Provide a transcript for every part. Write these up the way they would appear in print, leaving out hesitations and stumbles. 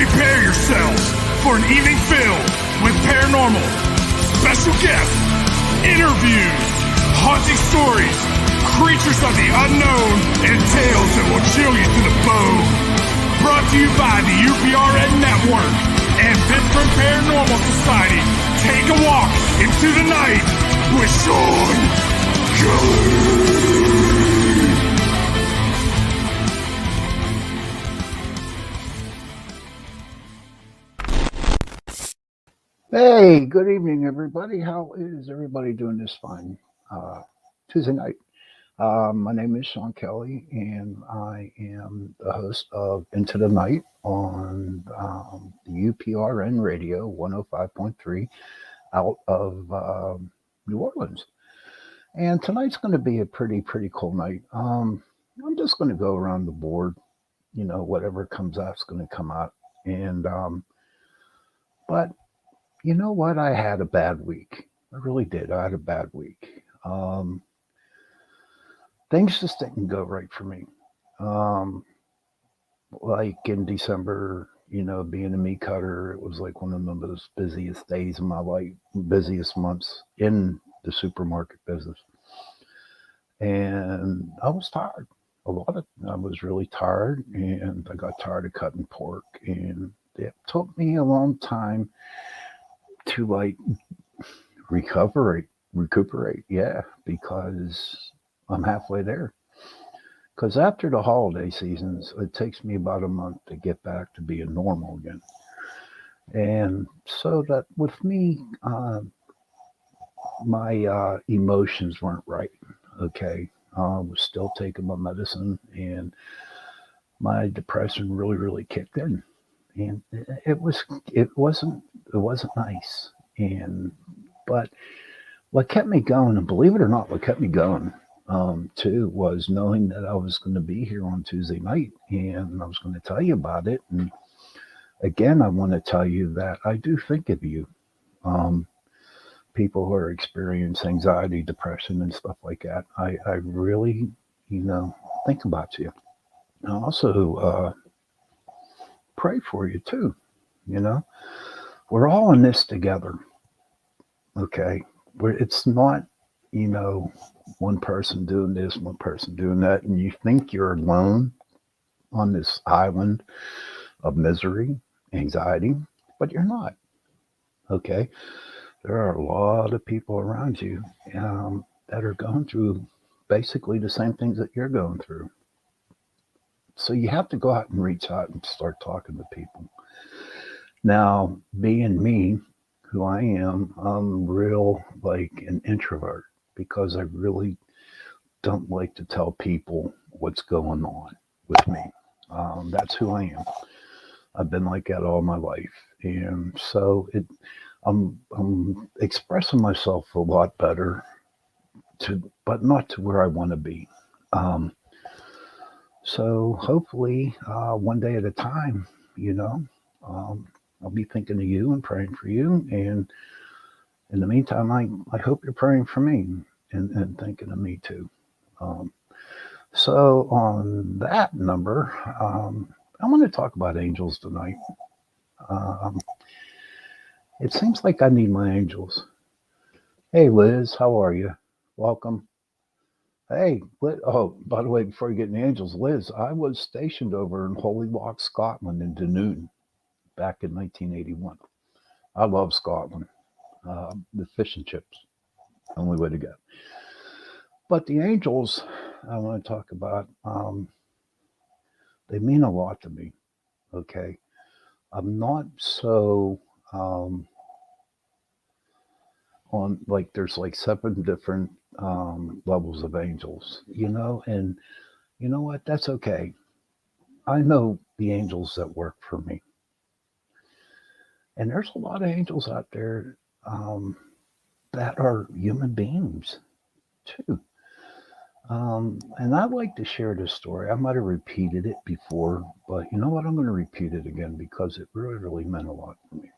Prepare yourselves for an evening filled with paranormal, special guests, interviews, haunting stories, creatures of the unknown, and tales that will chill you to the bone. Brought to you by the UPRN Network and Pittsburgh Paranormal Society. Take a walk into the night with Shawn Kelly. Hey, good evening, everybody. How is everybody doing this fine Tuesday night? My name is Shawn Kelly, and I am the host of Into the Night on the UPRN Radio 105.3 out of New Orleans. And tonight's going to be a pretty cool night. I'm just going to go around the board. You know, whatever comes out is going to come out. And but you know what? I had a bad week. I really did. I had a bad week. Things just didn't go right for me. Like in December, you know, being a meat cutter, it was like one of the most busiest days of my life, busiest months in the supermarket business. And I was tired. I was really tired, and I got tired of cutting pork. And it took me a long time to like recuperate, yeah, because I'm halfway there. Because after the holiday seasons, it takes me about a month to get back to being normal again. And so that with me, my emotions weren't right. Okay, I was still taking my medicine, and my depression really kicked in, and it wasn't nice. And but what kept me going, and believe it or not, what kept me going too was knowing that I was going to be here on Tuesday night, and I was going to tell you about it. And again, I want to tell you that I do think of you, people who are experiencing anxiety, depression, and stuff like that. I really, think about you. I also pray for you too. We're all in this together. Okay, it's not, one person doing this, one person doing that, and you think you're alone on this island of misery, anxiety, but you're not. Okay, there are a lot of people around you that are going through basically the same things that you're going through. So you have to go out and reach out and start talking to people. Now, being me, who I am, I'm real like an introvert because I really don't like to tell people what's going on with me. That's who I am. I've been like that all my life, and so I'm expressing myself a lot better, but not to where I want to be. So hopefully, one day at a time, I'll be thinking of you and praying for you. And in the meantime, I hope you're praying for me and thinking of me too. So on that number, I want to talk about angels tonight. It seems like I need my angels. Hey, Liz, how are you? Welcome. Hey, Liz, oh, by the way, before you get in the angels, Liz, I was stationed over in Holy Loch, Scotland in Dunoon back in 1981. I love Scotland. The fish and chips, only way to go. But the angels I want to talk about, they mean a lot to me, okay? I'm not so on, like, there's like 7 different levels of angels, and you know what? That's okay. I know the angels that work for me. And there's a lot of angels out there that are human beings too. And I'd like to share this story. I might have repeated it before, but you know what? I'm going to repeat it again because it really meant a lot for me.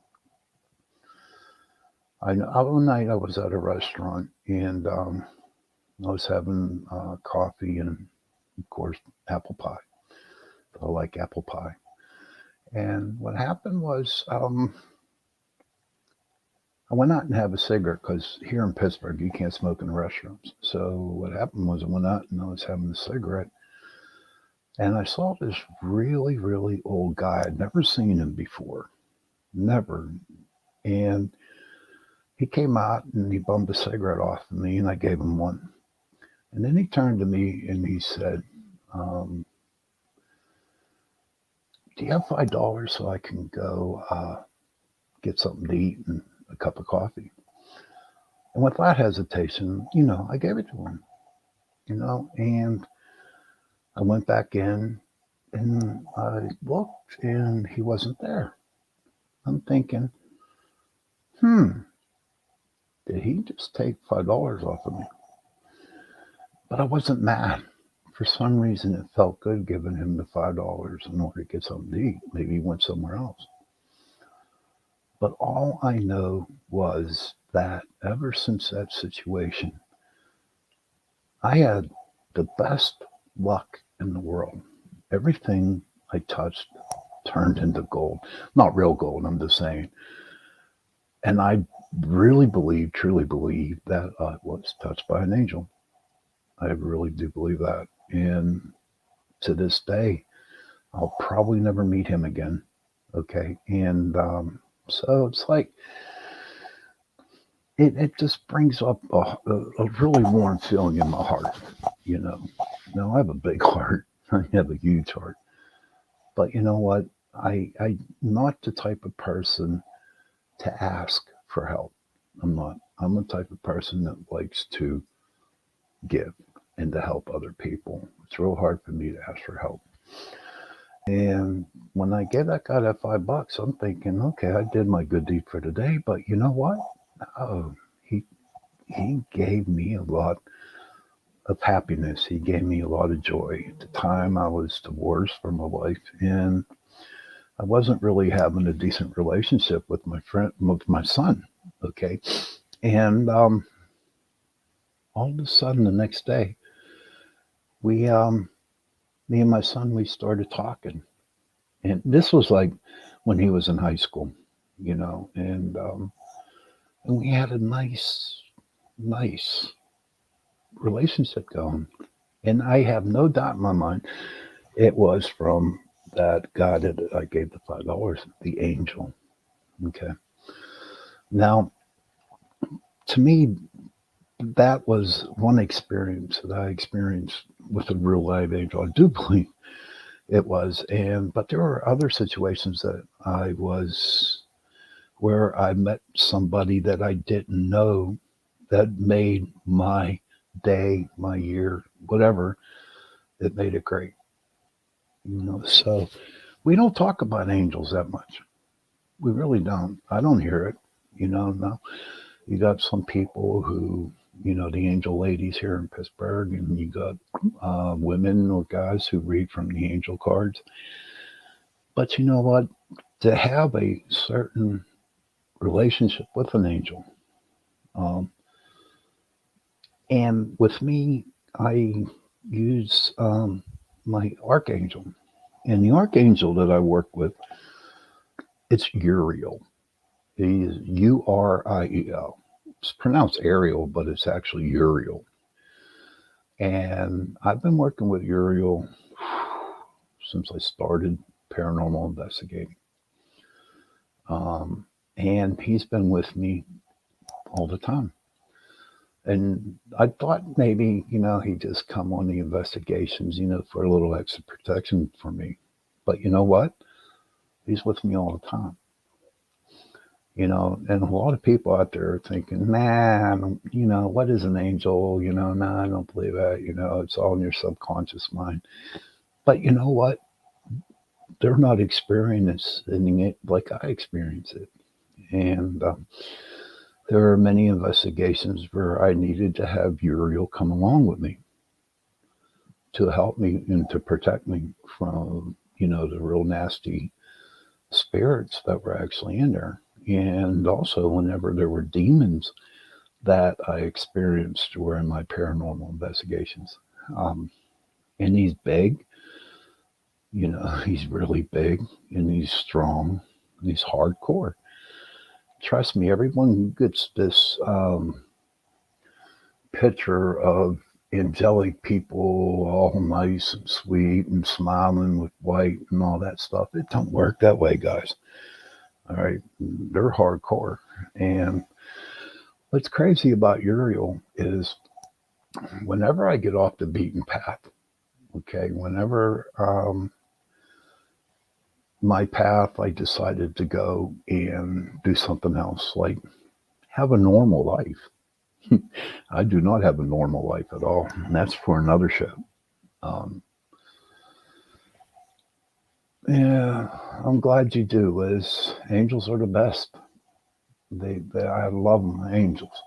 One night I was at a restaurant, and I was having coffee and, of course, apple pie. I like apple pie. And what happened was I went out and have a cigarette because here in Pittsburgh, you can't smoke in the restrooms. So what happened was I went out and I was having a cigarette. And I saw this really, really old guy. I'd never seen him before. Never. And he came out and he bummed a cigarette off of me and I gave him one. And then he turned to me and he said, um, do you have $5 so I can go get something to eat and a cup of coffee? And without hesitation, I gave it to him, and I went back in and I looked and he wasn't there. I'm thinking, did he just take $5 off of me? But I wasn't mad. For some reason, it felt good giving him the $5 in order to get something to eat. Maybe he went somewhere else. But all I know was that ever since that situation, I had the best luck in the world. Everything I touched turned into gold. Not real gold, I'm just saying. And I really believe, truly believe that I was touched by an angel. I really do believe that. And to this day, I'll probably never meet him again. Okay. And so it's like, it just brings up a really warm feeling in my heart, you know. Now, I have a big heart, I have a huge heart. But you know what? I'm not the type of person to ask for help. I'm not. I'm the type of person that likes to give and to help other people. It's real hard for me to ask for help. And when I gave that guy that $5, I'm thinking, okay, I did my good deed for today. But you know what? Oh, he gave me a lot of happiness. He gave me a lot of joy. At the time, I was divorced from my wife, and I wasn't really having a decent relationship with my son. Okay, and all of a sudden, the next day, we, me and my son, we started talking, and this was like when he was in high school, and we had a nice relationship going. And I have no doubt in my mind it was from that God that I gave the $5, the angel. Okay. Now, to me, that was one experience that I experienced with a real live angel. I do believe it was. But there were other situations that I was where I met somebody that I didn't know that made my day, my year, whatever, it made it great. So we don't talk about angels that much. We really don't. I don't hear it. No. You got some people who, the angel ladies here in Pittsburgh, and you got women or guys who read from the angel cards. But you know what? To have a certain relationship with an angel, um, and with me, I use my archangel. And the archangel that I work with, it's Uriel. He's Uriel. It's pronounced Ariel, but it's actually Uriel. And I've been working with Uriel since I started paranormal investigating. And he's been with me all the time. And I thought maybe, he'd just come on the investigations, for a little extra protection for me. But you know what? He's with me all the time. And a lot of people out there are thinking, nah, what is an angel? Nah, I don't believe that. It's all in your subconscious mind. But you know what? They're not experiencing it like I experience it. And there are many investigations where I needed to have Uriel come along with me to help me and to protect me from, the real nasty spirits that were actually in there. And also, whenever there were demons that I experienced during my paranormal investigations, and he's big, He's really big and he's strong. And he's hardcore. Trust me, everyone who gets this picture of angelic people, all nice and sweet and smiling with white and all that stuff, it don't work that way, guys. All right, they're hardcore. And what's crazy about Uriel is whenever I get off the beaten path, okay, whenever my path, I decided to go and do something else, like have a normal life. I do not have a normal life at all. And that's for another show. Um, yeah, I'm glad you do, Liz. Angels are the best. I love them, angels.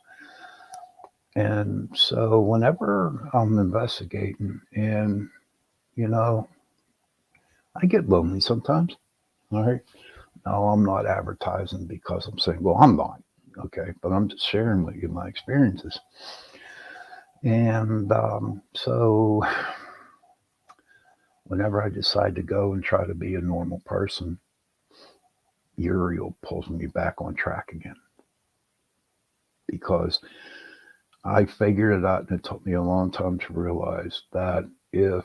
And so whenever I'm investigating, and you know, I get lonely sometimes. All right. No, I'm not advertising because I'm saying, well, I'm not. Okay. But I'm just sharing with you my experiences. And so whenever I decide to go and try to be a normal person, Uriel pulls me back on track again because I figured it out, and it took me a long time to realize that if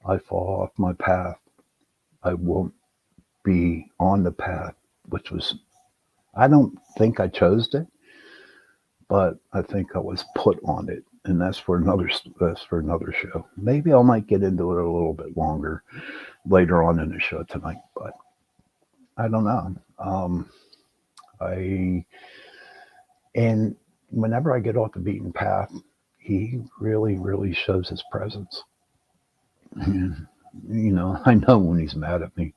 I fall off my path, I won't be on the path, which was, I don't think I chose it, but I think I was put on it. And that's for another show. Maybe I might get into it a little bit longer later on in the show tonight, but I don't know. I and whenever I get off the beaten path, he really, really shows his presence. And, I know when he's mad at me,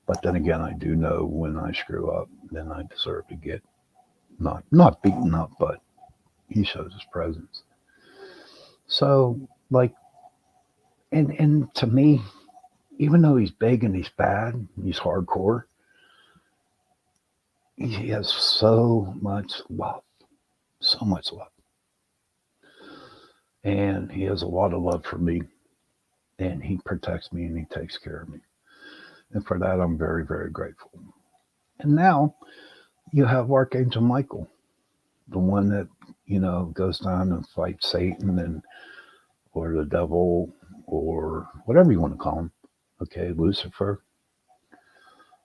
but then again, I do know when I screw up, then I deserve to get not beaten up, but he shows his presence. So, like, and to me, even though he's big and he's bad, he's hardcore. He has so much love, and he has a lot of love for me, and he protects me and he takes care of me, and for that I'm very, very grateful. And now you have Archangel Michael, the one that goes down and fights Satan and or the devil or whatever you want to call him. Okay, Lucifer.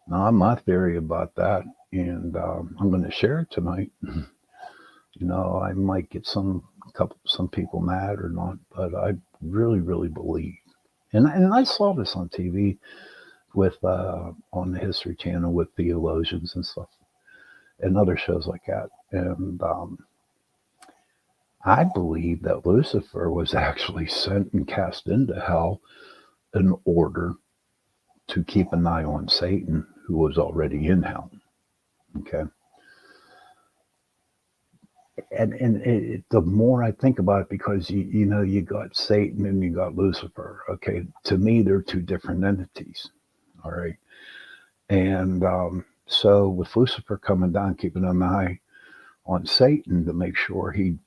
Now, my theory about that, and I'm going to share it tonight. I might get some people mad or not, but I really, really believe, and I saw this on TV with on the History Channel with theologians and stuff, and other shows like that, and I believe that Lucifer was actually sent and cast into hell in order to keep an eye on Satan, who was already in hell. Okay. And the more I think about it, because you got Satan and you got Lucifer. Okay, to me they're two different entities. All right, and so with Lucifer coming down, keeping an eye on Satan to make sure he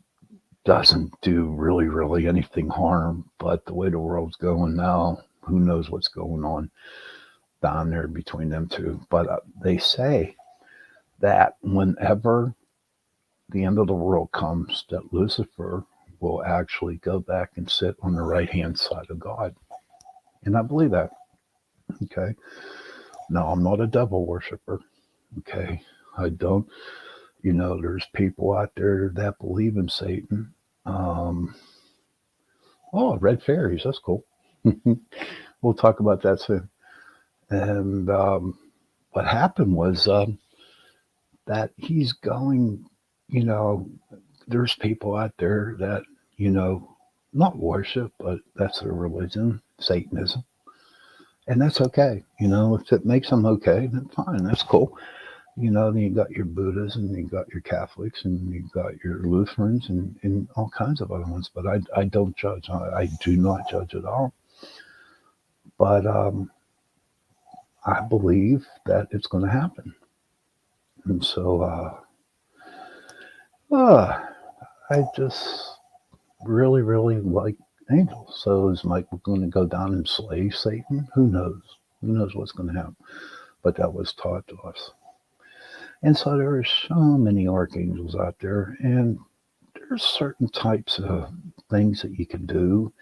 doesn't do really, really anything harm. But the way the world's going now, who knows what's going on down there between them two. But they say that whenever the end of the world comes, that Lucifer will actually go back and sit on the right hand side of God. And I believe that. Okay. No, I'm not a devil worshiper. Okay. I don't, there's people out there that believe in Satan. Oh, red fairies. That's cool. We'll talk about that soon. And what happened was that he's going, you know, there's people out there that, not worship, but that's their religion, Satanism. And that's okay. If it makes them okay, then fine. That's cool. Then you got your Buddhists and you got your Catholics and you got your Lutherans and all kinds of other ones. But I don't judge. I do not judge at all. But I believe that it's going to happen. And so I just really, really like angels. So is Mike going to go down and slay Satan? Who knows? Who knows what's going to happen? But that was taught to us. And so there are so many archangels out there, and there's certain types of things that you can do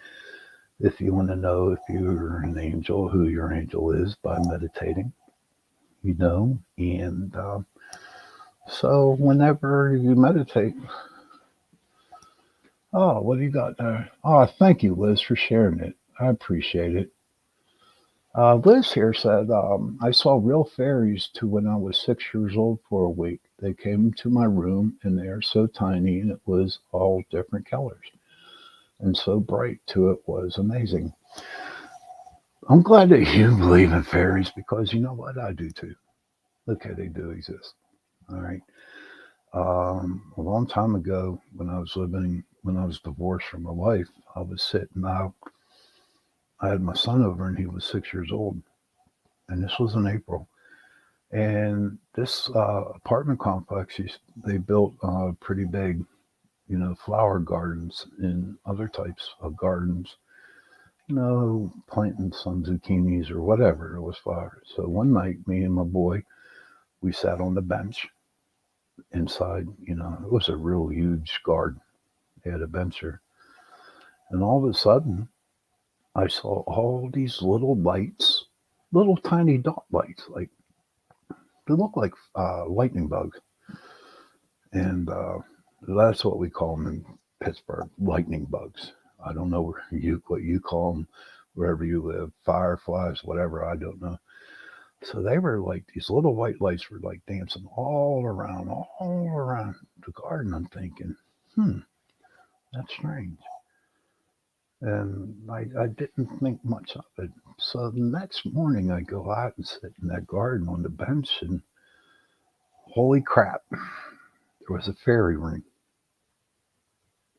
if you want to know if you're an angel, who your angel is, by meditating, And so whenever you meditate, oh, what do you got there? Oh, thank you, Liz, for sharing it. I appreciate it. Liz here said, I saw real fairies too when I was 6 years old for a week. They came to my room and they are so tiny and it was all different colors and so bright too. It was amazing. I'm glad that you believe in fairies because you know what? I do too. Okay, they do exist. All right. A long time ago when I was divorced from my wife, I was sitting out. I had my son over and he was 6 years old. And this was in April. And this apartment complex, they built pretty big, flower gardens and other types of gardens, planting some zucchinis or whatever. It was flowers. So one night, me and my boy, we sat on the bench inside. It was a real huge garden. They had a bench there. And all of a sudden, I saw all these little lights, little tiny dot lights, like they look like lightning bugs. And that's what we call them in Pittsburgh, lightning bugs. I don't know what you call them wherever you live, fireflies, whatever. I don't know. So they were like these little white lights were like dancing all around the garden. I'm thinking, that's strange. And I didn't think much of it. So the next morning I go out and sit in that garden on the bench and holy crap, there was a fairy ring.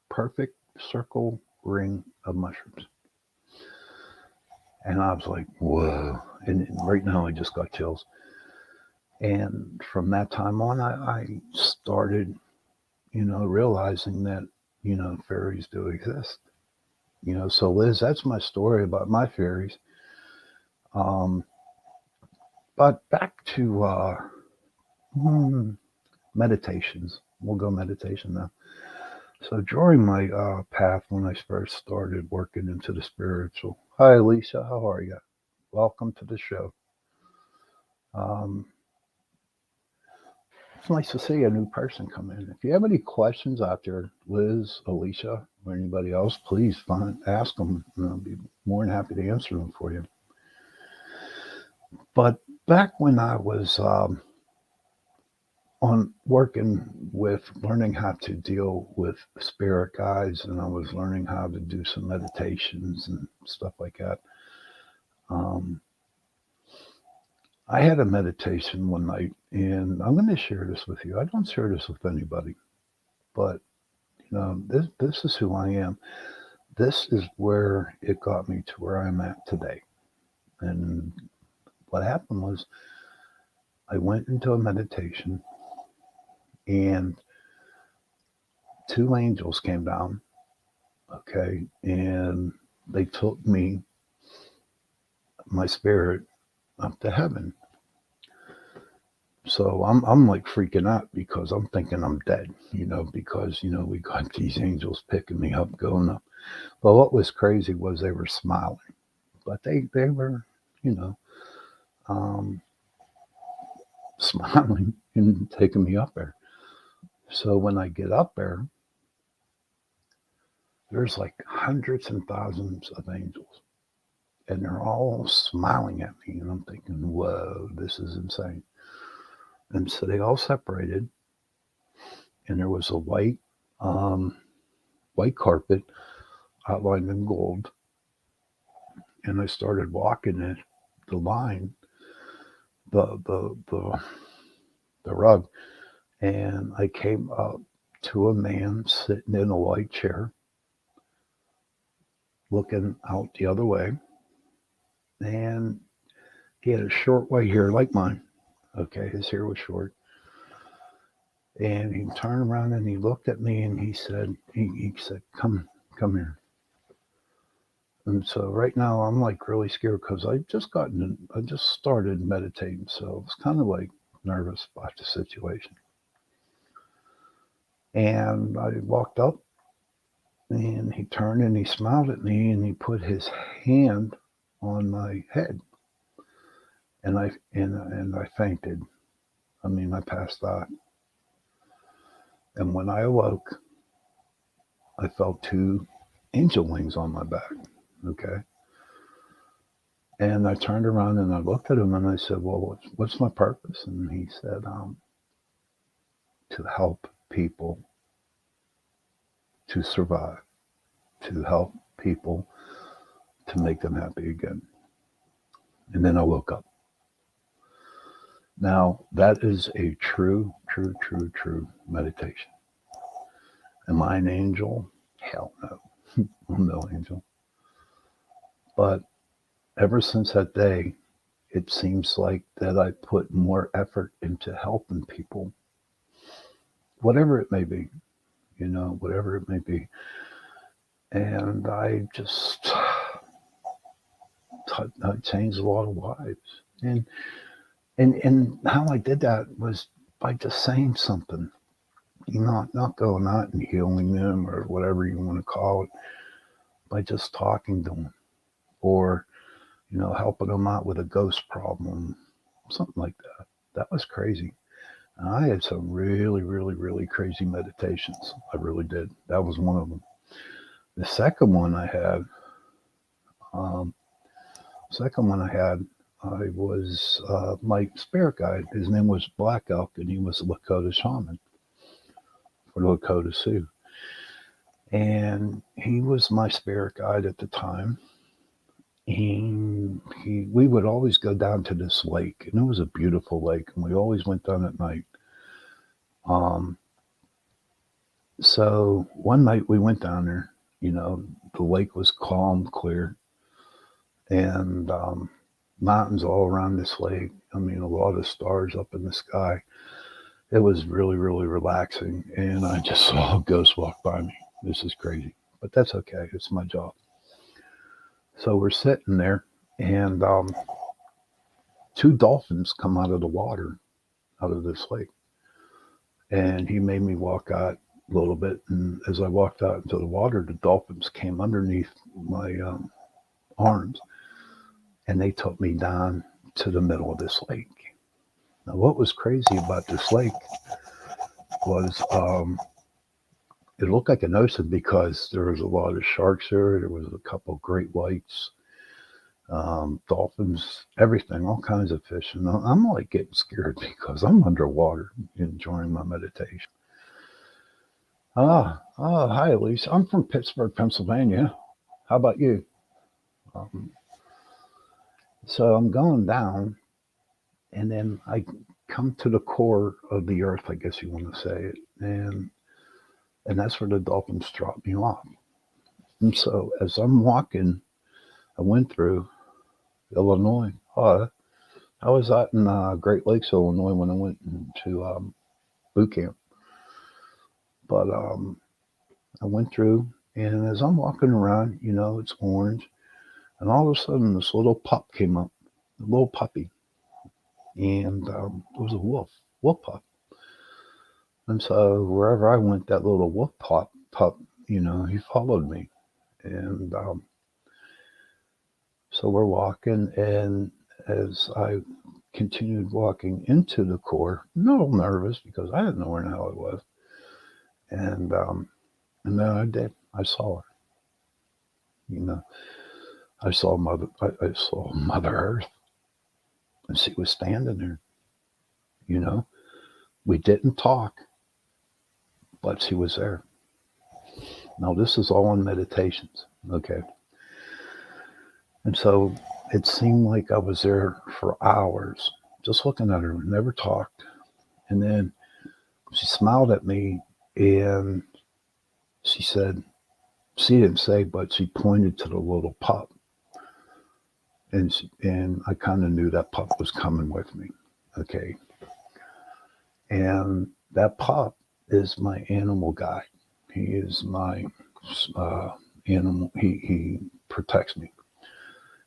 Perfect circle ring of mushrooms. And I was like, whoa. And right now I just got chills. And from that time on, I started, realizing that, fairies do exist. So Liz, that's my story about my fairies. Um, but back to meditations. We'll go meditation now. So during my path, when I first started working into the spiritual, hi Alicia, how are you? Welcome to the show. Um, it's nice to see a new person come in. If you have any questions out there, Liz, Alicia, or anybody else, please ask them. I'll be more than happy to answer them for you. But back when I was on working with learning how to deal with spirit guides, and I was learning how to do some meditations and stuff like that. Um, I had a meditation one night, and I'm going to share this with you. I don't share this with anybody, but this is who I am. This is where it got me to where I'm at today. And what happened was I went into a meditation, and two angels came down, okay, and they took me, my spirit, up to heaven. So I'm like freaking out because I'm thinking I'm dead, because we got these angels picking me up, going up. But what was crazy was they were smiling, but they were, you know, um, smiling and taking me up there. So when I get up there, there's like hundreds and thousands of angels, and they're all smiling at me, and I'm thinking, whoa, this is insane. And so they all separated, and there was a um, white carpet outlined in gold, and I started walking it, the line, the the rug, and I came up to a man sitting in a white chair, looking out the other way, and he had a short white hair like mine. Okay, his hair was short, and he turned around and he looked at me and he said, "Come here." And so right now I'm like really scared because I just started meditating. So I was kind of like nervous about the situation. And I walked up and he turned and he smiled at me and he put his hand on my head. And I fainted. I mean, I passed out. And when I awoke, I felt two angel wings on my back. Okay. And I turned around and I looked at him and I said, "Well, what's my purpose?" And he said, "To help people to survive, to help people to make them happy again." And then I woke up. Now, that is a true, true, true, true meditation. Am I an angel? Hell no. I'm no angel. But ever since that day, it seems like that I put more effort into helping people, whatever it may be, whatever it may be. And I just I changed a lot of lives. And how I did that was by just saying something, not going out and healing them or whatever you want to call it, by just talking to them or, helping them out with a ghost problem, something like that. That was crazy. And I had some really, really, really crazy meditations. I really did. That was one of them. The second one I had, um, I was my spirit guide. His name was Black Elk, and he was a Lakota shaman for Lakota Sioux. And he was my spirit guide at the time. We would always go down to this lake, and it was a beautiful lake, and we always went down at night. Um, so one night we went down there. The lake was calm, clear, and mountains all around this lake. I mean, a lot of stars up in the sky. It was really, really relaxing, and I just saw a ghost walk by me. This is crazy, but that's okay. It's my job. So we're sitting there, and two dolphins come out of the water, out of this lake. And he made me walk out a little bit. And as I walked out into the water, the dolphins came underneath my arms, and they took me down to the middle of this lake. Now, what was crazy about this lake was it looked like an ocean because there was a lot of sharks there. There was a couple of great whites, dolphins, everything, all kinds of fish. And I'm like getting scared because I'm underwater enjoying my meditation. Hi, Elise. I'm from Pittsburgh, Pennsylvania. How about you? Um, so I'm going down, and then I come to the core of the earth, I guess you want to say it, and that's where the dolphins dropped me off. And so as I'm walking, I went through Illinois. I was out in Great Lakes, Illinois, when I went to boot camp. But I went through, and as I'm walking around, it's orange, and all of a sudden this little pup came up, a little puppy, and it was a wolf pup. And so wherever I went, that little wolf pup, he followed me. And so we're walking, and as I continued walking into the core, a little nervous because I didn't know where the hell I was. And then I did. I saw her. I saw Mother Earth, and she was standing there. We didn't talk, but she was there. Now this is all in meditations, okay? And so it seemed like I was there for hours, just looking at her, never talked. And then she smiled at me, and she said, she didn't say, but she pointed to the little pup. And I kind of knew that pup was coming with me, okay? And that pup is my animal guide. He is my animal. He protects me.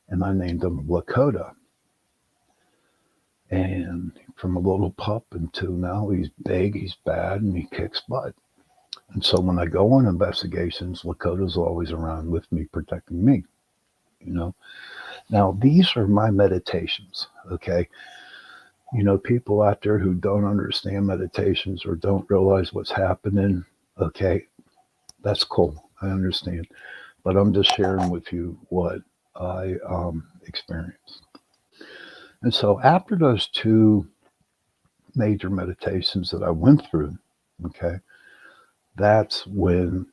And I named him Lakota. And from a little pup until now, he's big, he's bad, and he kicks butt. And so when I go on investigations, Lakota's always around with me, protecting me, you know. Now, these are my meditations, okay? People out there who don't understand meditations or don't realize what's happening, okay, that's cool. I understand. But I'm just sharing with you what I experienced. And so after those two major meditations that I went through, okay, that's when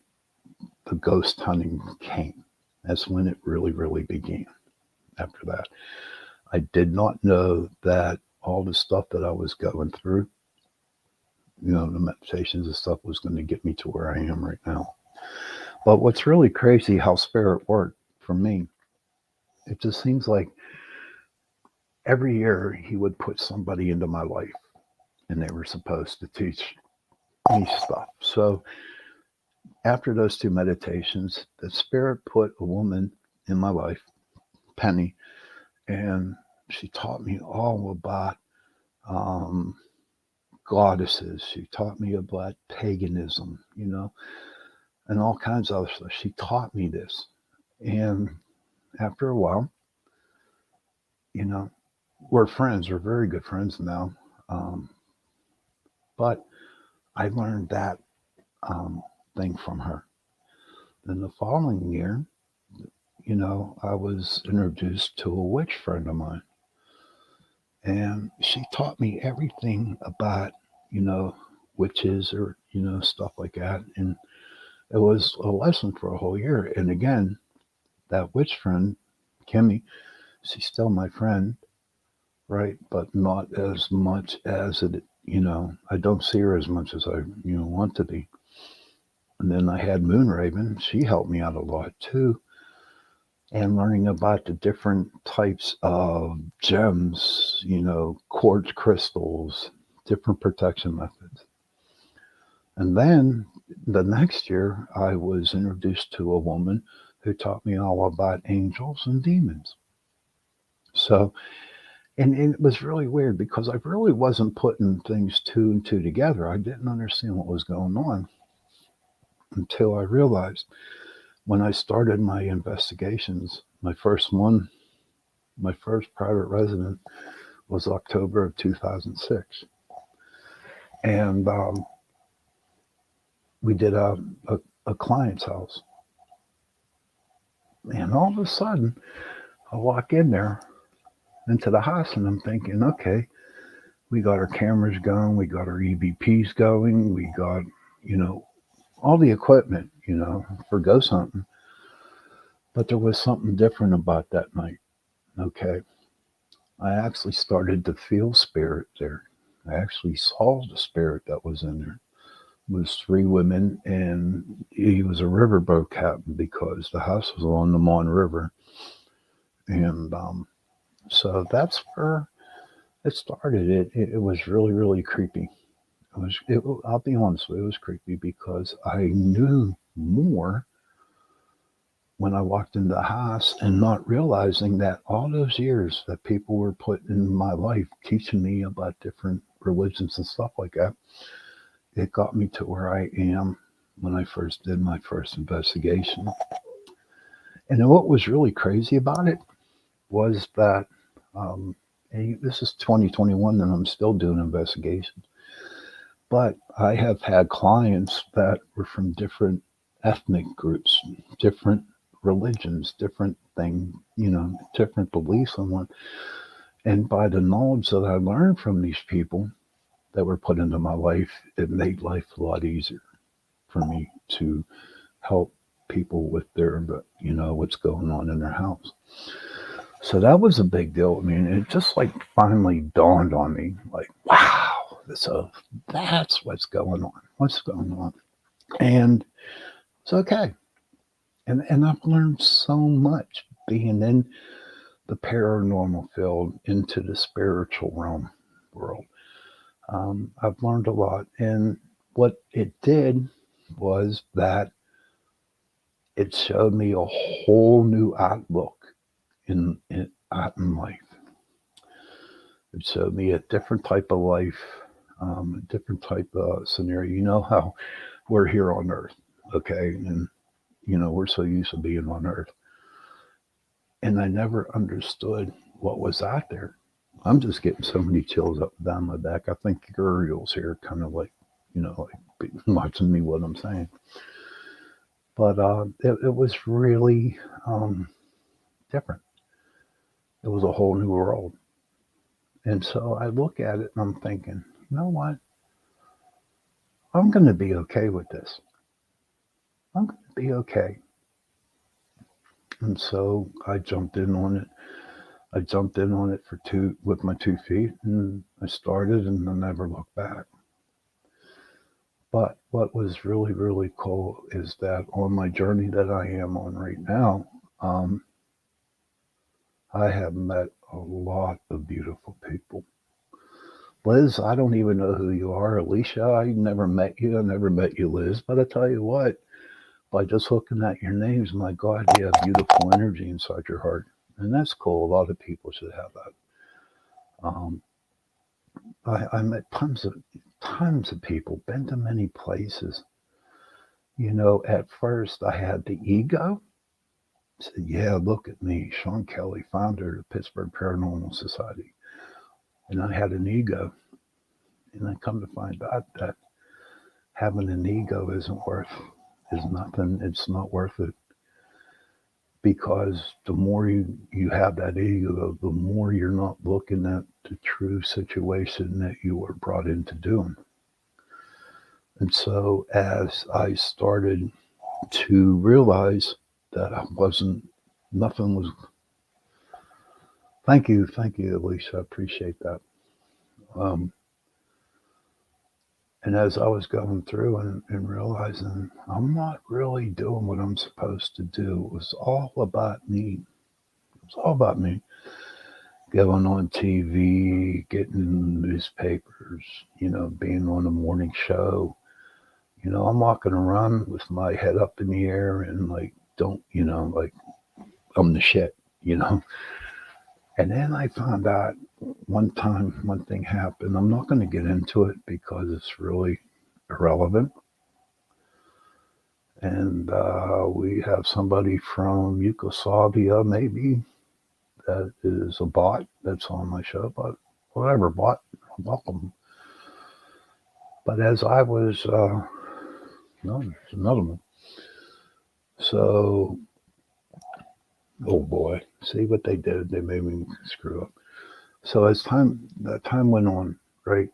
the ghost hunting came. That's when it really, really began after that. I did not know that all the stuff that I was going through, the meditations and stuff was going to get me to where I am right now. But what's really crazy how spirit worked for me, it just seems like every year he would put somebody into my life and they were supposed to teach me stuff. So after those two meditations, the spirit put a woman in my life, Penny, and she taught me all about um, goddesses. She taught me about paganism, and all kinds of other stuff. She taught me this. And after a while, you know, we're friends. We're very good friends now. Um, but I learned that thing from her. Then the following year, I was introduced to a witch friend of mine. And she taught me everything about, you know, witches or, stuff like that. And it was a lesson for a whole year. And again, that witch friend, Kimmy, she's still my friend, right? But not as much as it, I don't see her as much as I, want to be. And then I had Moonraven. She helped me out a lot too. And learning about the different types of gems, quartz crystals, different protection methods. And then the next year, I was introduced to a woman who taught me all about angels and demons. So, and it was really weird because I really wasn't putting things two and two together. I didn't understand what was going on until I realized when I started my investigations, my first private resident was October of 2006. And we did a client's house. And all of a sudden, I walk in there into the house and I'm thinking, okay, we got our cameras going, we got our EVPs going, we got, all the equipment, for ghost hunting. But there was something different about that night. Okay. I actually started to feel spirit there. I actually saw the spirit that was in there. It was three women, and he was a riverboat captain because the house was on the Mon River. And so that's where it started. It was really, really creepy. I'll be honest with you, it was creepy because I knew more when I walked into the house and not realizing that all those years that people were put in my life teaching me about different religions and stuff like that, it got me to where I am when I first did my first investigation. And what was really crazy about it was that this is 2021 and I'm still doing investigations. But I have had clients that were from different ethnic groups, different religions, different things, different beliefs and what. And by the knowledge that I learned from these people that were put into my life, it made life a lot easier for me to help people with their, what's going on in their house. So that was a big deal. I mean, it just like finally dawned on me, like, wow, so that's what's going on. What's going on? And it's okay. And I've learned so much being in the paranormal field into the spiritual realm world. I've learned a lot. And what it did was that it showed me a whole new outlook in life. It showed me a different type of life, a different type of scenario. You know how we're here on Earth, okay, and we're so used to being on Earth, and I never understood what was out there. I'm just getting so many chills up and down my back. I think Uriel's here, kind of like, like watching me what I'm saying. But it was really different. It was a whole new world. And so I look at it and I'm thinking, you know what? I'm going to be okay with this. I'm going to be okay. And so I jumped in on it. I jumped in on it with my 2 feet, and I started, and I never looked back. But what was really, really cool is that on my journey that I am on right now, um, I have met a lot of beautiful people. Liz, I don't even know who you are. Alicia, I never met you. I never met you, Liz. But I tell you what, by just looking at your names, my God, you have beautiful energy inside your heart. And that's cool. A lot of people should have that. Um, I met tons of people, been to many places. At first I had the ego. Said, yeah, look at me, Shawn Kelly, founder of the Pittsburgh Paranormal Society. And I had an ego. And I come to find out that having an ego is nothing. It's not worth it. Because the more you have that ego, the more you're not looking at the true situation that you were brought into doing. And so as I started to realize that nothing was, thank you, Alicia, I appreciate that. Um, and as I was going through and realizing I'm not really doing what I'm supposed to do, it was all about me. It was all about me. Going on TV, getting in the newspapers, being on a morning show. I'm walking around with my head up in the air and like, don't, like I'm the shit. And then I found out one thing happened. I'm not going to get into it because it's really irrelevant. And we have somebody from Yugoslavia, maybe, that is a bot that's on my show, but whatever, bot, welcome. But as I was, no, there's another one. So, oh boy, see what they did? They made me screw up. So as time went on, right,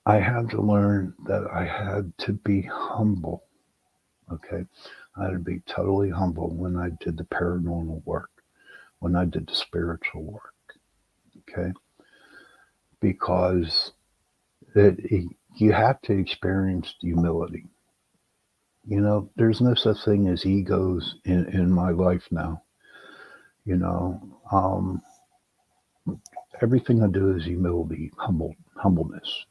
I had to learn that I had to be humble. Okay, I had to be totally humble when I did the paranormal work, when I did the spiritual work. Okay, because you have to experience humility. There's no such thing as egos in my life now. You know, um, everything I do is humility, humbleness.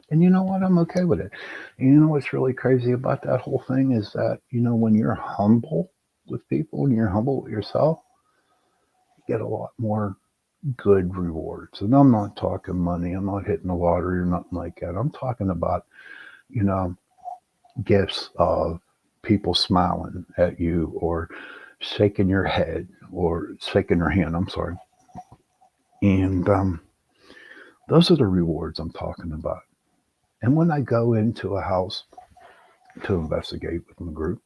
And you know what? I'm okay with it. And you know what's really crazy about that whole thing is that, when you're humble with people and you're humble with yourself, you get a lot more good rewards. And I'm not talking money. I'm not hitting the lottery or nothing like that. I'm talking about, you know, gifts of people smiling at you or shaking your head or shaking your hand. I'm sorry. And those are the rewards I'm talking about. And when I go into a house to investigate with my group,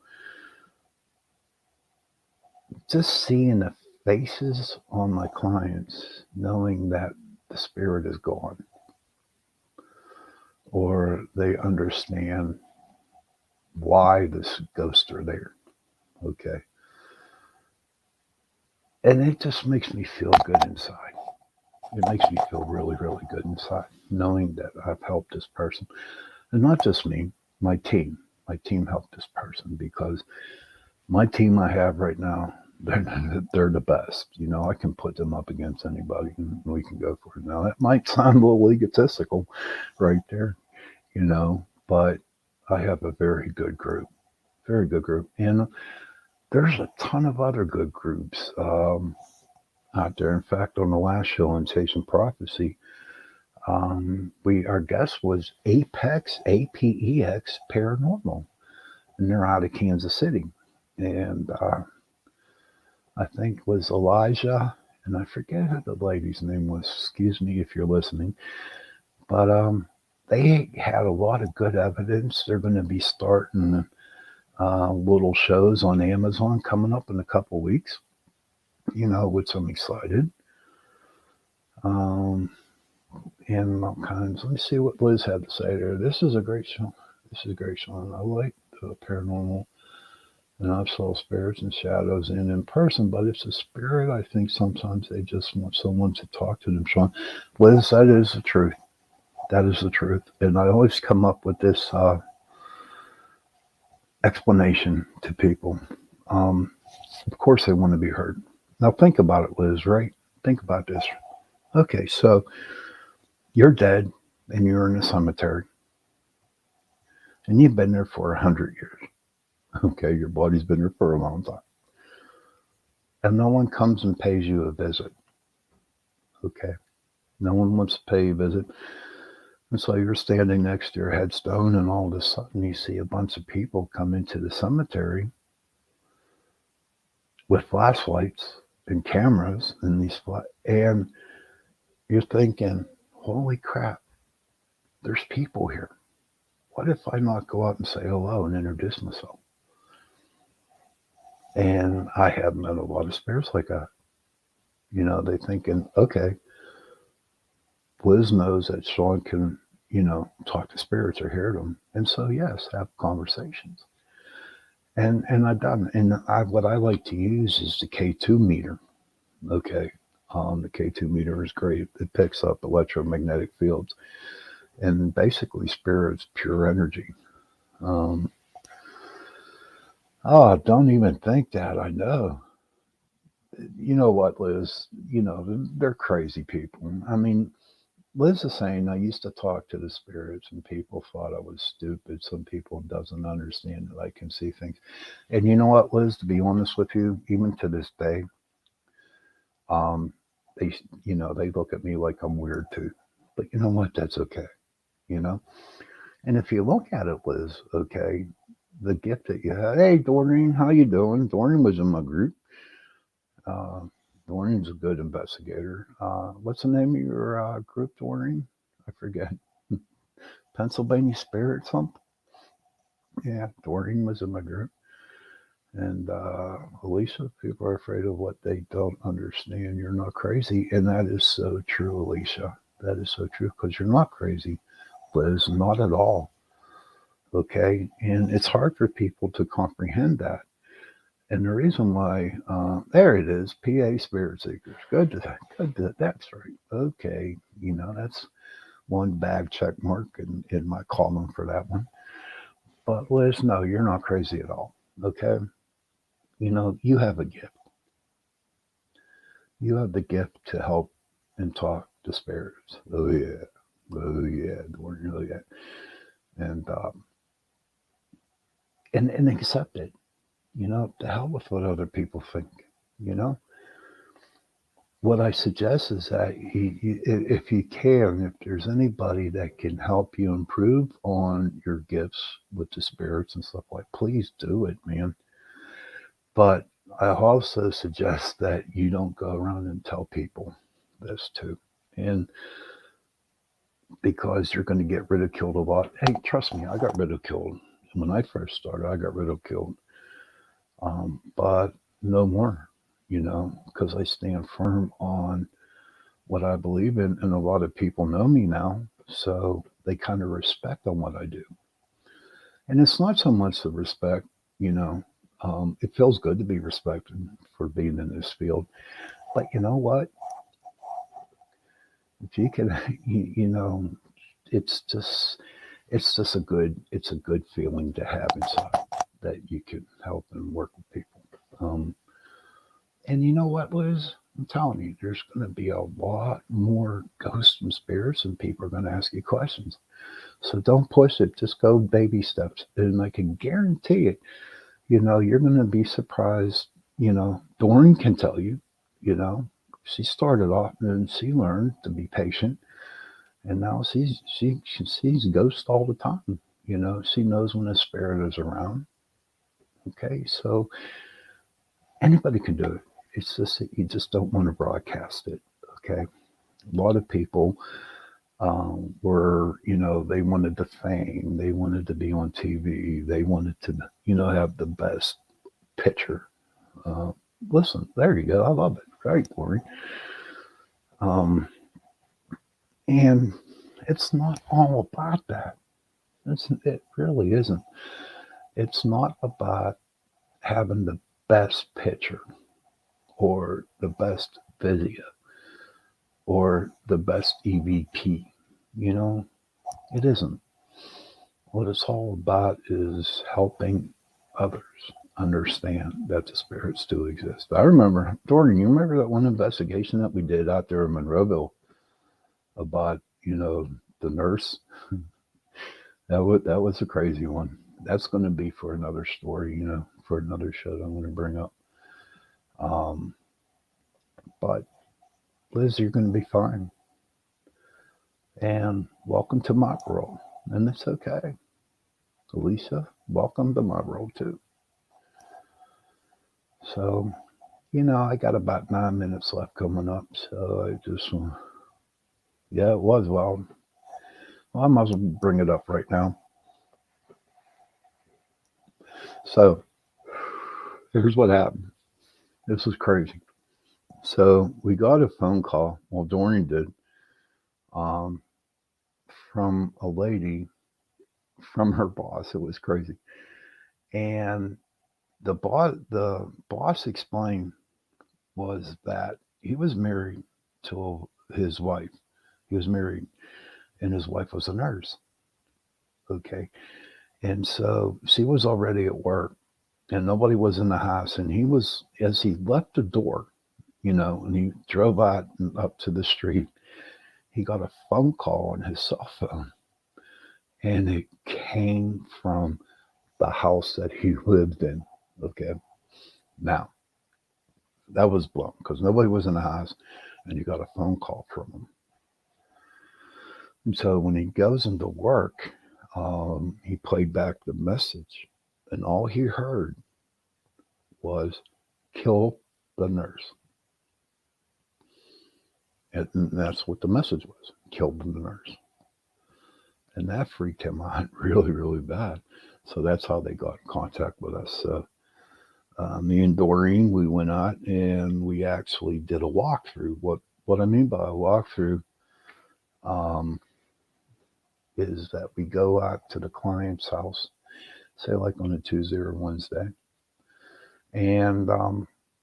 just seeing the faces on my clients, knowing that the spirit is gone, or they understand why this ghosts are there. Okay. And it just makes me feel good inside. It makes me feel really, really good inside, knowing that I've helped this person. And not just me, my team. My team helped this person because my team I have right now, they're the best. I can put them up against anybody and we can go for it. Now, that might sound a little egotistical right there, but I have a very good group, very good group. And there's a ton of other good groups out there. In fact, on the last show on Chasing Prophecy, our guest was Apex, APEX Paranormal, and they're out of Kansas City. And I think was Elijah, and I forget who the lady's name was. Excuse me if you're listening, but they had a lot of good evidence. They're going to be starting little shows on Amazon coming up in a couple weeks. Which I'm excited. Um, and all kinds. Let me see what Liz had to say there. This is a great show. This is a great show. And I like the paranormal, and I've saw spirits and shadows in person, but it's a spirit. I think sometimes they just want someone to talk to them, Shawn. Liz, that is the truth. That is the truth. And I always come up with this explanation to people. Of course, they want to be heard. Now, think about it, Liz, right? Think about this. Okay, so you're dead and you're in a cemetery and you've been there for 100 years. Okay, your body's been there for a long time. And no one comes and pays you a visit. Okay, no one wants to pay you a visit. And so you're standing next to your headstone, and all of a sudden you see a bunch of people come into the cemetery with flashlights and cameras and and you're thinking, holy crap, there's people here. What if I not go out and say hello and introduce myself? And I have met a lot of spirits like that. They thinking, okay, Liz knows that Shawn can, talk to spirits or hear them. And so, yes, have conversations. And I've done, and what I like to use is the K2 meter. Okay. The K2 meter is great. It picks up electromagnetic fields and basically spirits, pure energy. Um, don't even think that. I know. You know what, Liz? They're crazy people. I mean, Liz is saying I used to talk to the spirits and people thought I was stupid. Some people doesn't understand that I can see things. And you know what, Liz, to be honest with you, even to this day, um, they look at me like I'm weird too. But you know what? That's okay. You know? And if you look at it, Liz, okay, the gift that you had, hey, Doreen, how you doing? Doreen was in my group. Uh, Doreen's a good investigator. What's the name of your group, Doreen? I forget. Pennsylvania Spirit something? Yeah, Doreen was in my group. And Alicia, people are afraid of what they don't understand. You're not crazy. And that is so true, Alicia. That is so true because you're not crazy, Liz, not at all. Okay. And it's hard for people to comprehend that. And the reason why, there it is, PA Spirit Seekers. That's right. Okay. That's one bag check mark in my column for that one. But Liz, no, you're not crazy at all. Okay. You have a gift. You have the gift to help and talk to spirits. Oh, yeah. Oh, yeah. Oh, yeah. And, and accept it. To hell with what other people think. You know, what I suggest is that if you can, if there's anybody that can help you improve on your gifts with the spirits and stuff like, please do it, man. But I also suggest that you don't go around and tell people this too, and because you're going to get ridiculed a lot. Hey, trust me, I got ridiculed when I first started. I got ridiculed, but no more. Because I stand firm on what I believe in, and a lot of people know me now, so they kind of respect on what I do. And it's not so much the respect, you know. It feels good to be respected for being in this field, but you know what? If you can, it's just it's a good feeling to have inside that you can help and work with people. And you know what, Liz? I'm telling you, there's going to be a lot more ghosts and spirits, and people are going to ask you questions. So don't push it. Just go baby steps. And I can guarantee it. You're going to be surprised. Doreen can tell you, you know, she started off and she learned to be patient, and now she sees ghosts all the time. She knows when a spirit is around. Okay, so anybody can do it. It's just that you just don't want to broadcast it. Okay, a lot of people were, they wanted the fame, they wanted to be on TV, they wanted to, have the best picture. Uh, Listen, there you go. I love it. Great, Lori. Um, and it's not all about that. It really isn't. It's not about having the best picture or the best video or the best EVP. You know, it isn't. What it's all about is helping others understand that the spirits do exist. I remember, Jordan, you remember that one investigation that we did out there in Monroeville about, the nurse? That was a crazy one. That's going to be for another story, for another show that I'm going to bring up. Um, but Liz, you're going to be fine. And welcome to my world. And it's okay. Lisa, welcome to my world too. So, I got about 9 minutes left coming up. So I just, yeah, it was. Well, I might as well bring it up right now. So here's what happened. This was crazy. So we got a phone call. Well, Dorian did, um, from a lady from her boss. It was crazy. And the boss explained was that he was married to his wife. He was married, and his wife was a nurse. Okay, and so she was already at work, and nobody was in the house. And he was, as he left the door, and he drove out and up to the street, he got a phone call on his cell phone, and it came from the house that he lived in. Okay, now that was blown because nobody was in the house, and you got a phone call from him. And so when he goes into work, he played back the message, and all he heard was "kill the nurse," and that's what the message was: "kill the nurse." And that freaked him out really, really bad. So that's how they got in contact with us. So me and Doreen, we went out and we actually did a walkthrough. What I mean by a walkthrough um, is that we go out to the client's house, say like on a Tuesday or Wednesday, and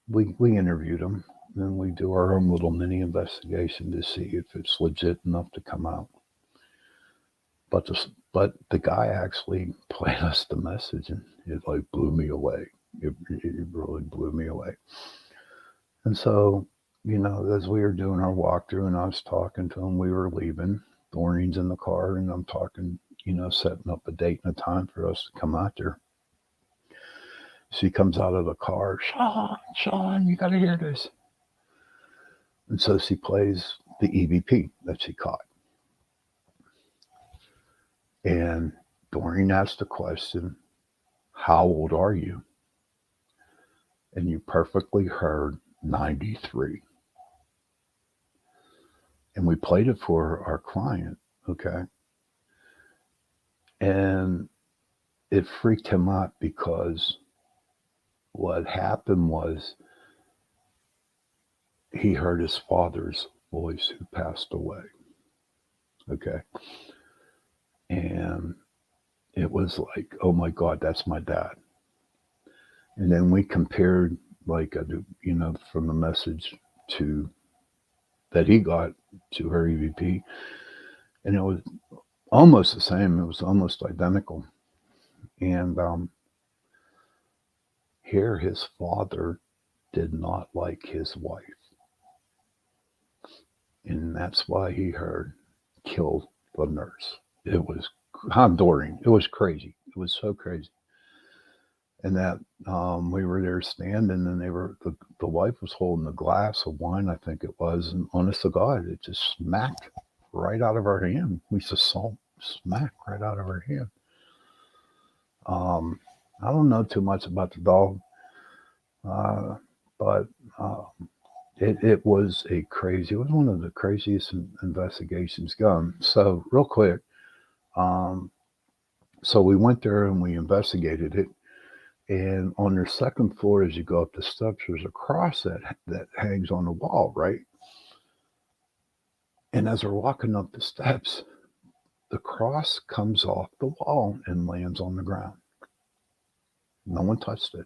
we interviewed them. Then we do our own little mini investigation to see if it's legit enough to come out. But the guy actually played us the message, and it like blew me away. It really blew me away. And so, as we were doing our walkthrough, and I was talking to him, we were leaving. Doreen's in the car, and I'm talking, setting up a date and a time for us to come out there. She comes out of the car, Shawn, you got to hear this. And so she plays the EVP that she caught. And Doreen asked the question, how old are you? And you perfectly heard 93. And we played it for our client, okay? And it freaked him out because what happened was he heard his father's voice who passed away, okay? And it was like, oh my God, that's my dad. And then we compared, like, from the message to that he got to her EVP, and it was almost the same. It was almost identical. And here, his father did not like his wife, and that's why he heard "kill the nurse." It was Honduran. It was crazy. It was so crazy. and that we were there standing, and the wife was holding a glass of wine, I think it was, and honest to God, it just smacked right out of her hand. We just saw smack right out of her hand. Um, I don't know too much about the dog, uh, but uh, it was it was one of the craziest investigations gone. So real quick, um, so we went there and we investigated it. And on their second floor, as you go up the steps, there's a cross that hangs on the wall, right? And as we're walking up the steps, the cross comes off the wall and lands on the ground. No one touched it.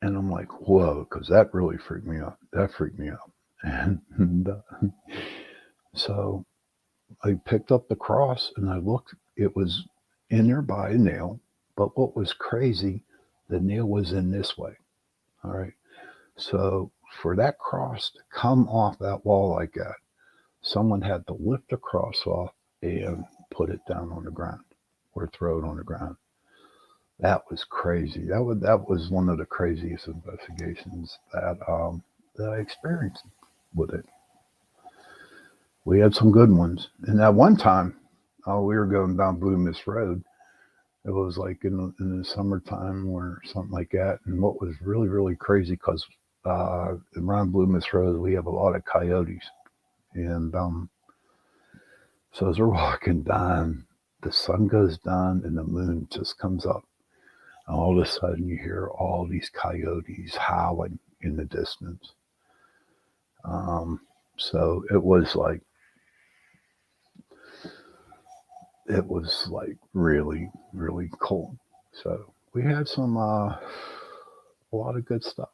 And I'm like, whoa, because that really freaked me out. That freaked me out. And so I picked up the cross and I looked. It was in there by a nail. But what was crazy, the nail was in this way. All right. So for that cross to come off that wall like that, someone had to lift the cross off and put it down on the ground or throw it on the ground. That was crazy. That was one of the craziest investigations that I experienced with it. We had some good ones, and that one time, we were going down Blue Mist Road. It was like in the summertime or something like that. And what was really really crazy because around Blue Mist Road we have a lot of coyotes, and so as we're walking down, the sun goes down and the moon just comes up. And all of a sudden, you hear all these coyotes howling in the distance. Um, so it was like really, really cool. So we had a lot of good stuff.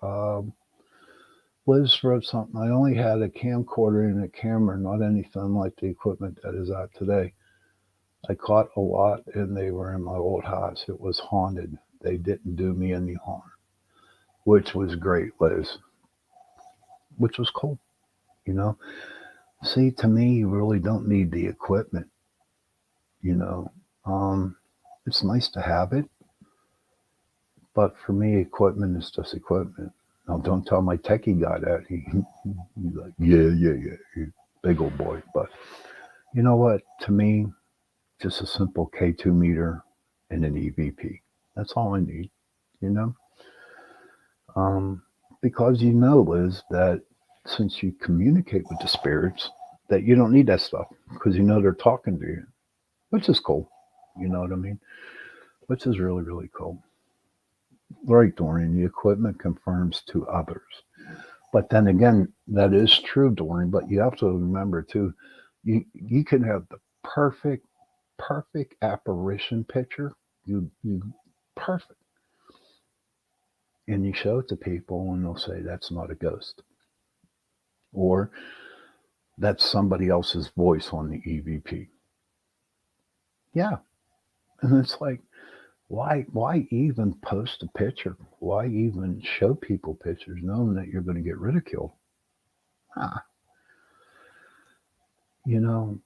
Um, Liz wrote something. I only had a camcorder and a camera, not anything like the equipment that is out today. I caught a lot, and they were in my old house. It was haunted. They didn't do me any harm, which was great, Liz, which was cool, you know. See, to me, you really don't need the equipment, you know. Um, it's nice to have it, but for me, equipment is just equipment. Now, don't tell my techie guy that. He's like, yeah, yeah, yeah, he's a big old boy. But you know what? To me, just a simple K2 meter and an EVP. That's all I need, you know? Um, because you know, Liz, that since you communicate with the spirits, that you don't need that stuff because you know they're talking to you, which is cool. You know what I mean? Which is really, really cool. Right, Dorian, the equipment confirms to others. But then again, that is true, Dorian, but you have to remember too, you can have the perfect apparition picture. You perfect. And you show it to people and they'll say that's not a ghost. Or that's somebody else's voice on the EVP. Yeah. And it's like, why even post a picture? Why even show people pictures knowing that you're going to get ridiculed? Ah, you know,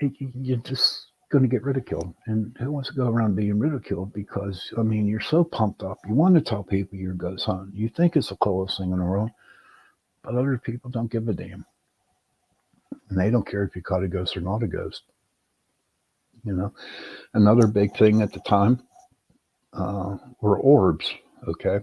you're just going to get ridiculed. And who wants to go around being ridiculed? Because, I mean, you're so pumped up. You want to tell people your ghost hunt. You think it's the coolest thing in the world, but other people don't give a damn. And they don't care if you caught a ghost or not a ghost. You know, another big thing at the time were orbs. Okay.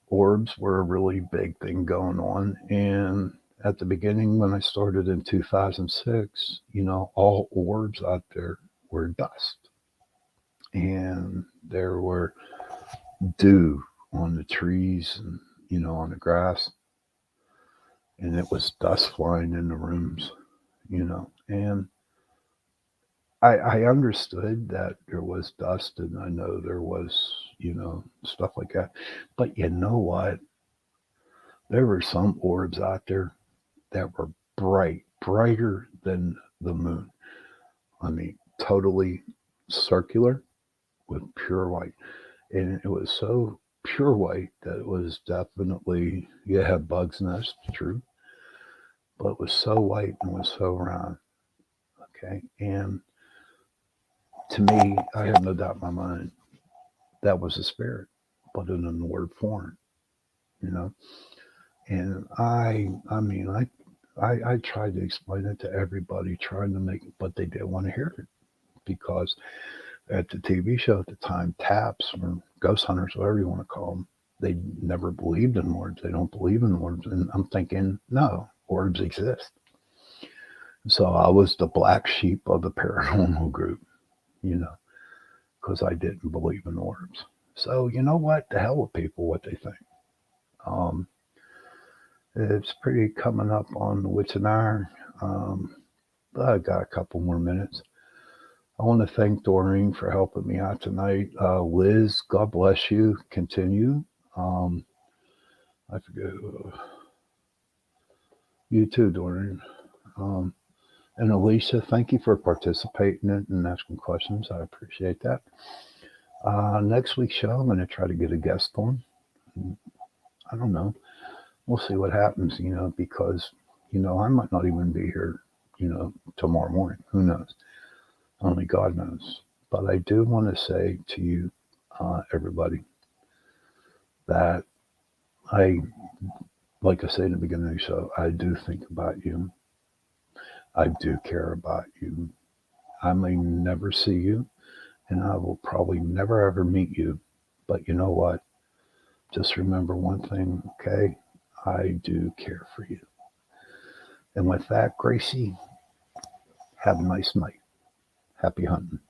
Orbs were a really big thing going on. And at the beginning, when I started in 2006, you know, all orbs out there were dust. And there were dew on the trees and, you know, on the grass. And it was dust flying in the rooms, you know. And I understood that there was dust and I know there was, you know, stuff like that. But you know what? There were some orbs out there that were bright, brighter than the moon. I mean, totally circular with pure white. And it was so pure white that it was definitely, yeah, bug's nest, true, but it was so white and was so round. Okay. And To me, I have no doubt in my mind that was a spirit, but in an word form, you know. And I mean, I tried to explain it to everybody, trying to make, but they didn't want to hear it because at the TV show at the time, Taps or Ghost Hunters, whatever you want to call them, they never believed in words. They don't believe in words, and I'm thinking, no, words exist. So I was the black sheep of the paranormal group, you know, because I didn't believe in orbs. So you know what? The hell with people, what they think. Um, it's pretty coming up on the wits and hour. Um, I got a couple more minutes. I want to thank Doreen for helping me out tonight. Liz, God bless you. Continue. Um, I forget. You too, Doreen. Um, and Alicia, thank you for participating in it and asking questions. I appreciate that. Next week's show, I'm going to try to get a guest on. I don't know. We'll see what happens, you know, because, you know, I might not even be here, you know, tomorrow morning. Who knows? Only God knows. But I do want to say to you, everybody, that I, like I said in the beginning of the show, I do think about you. I do care about you. I may never see you, and I will probably never ever meet you. But you know what? Just remember one thing, okay? I do care for you. And with that, Gracie, have a nice night. Happy hunting.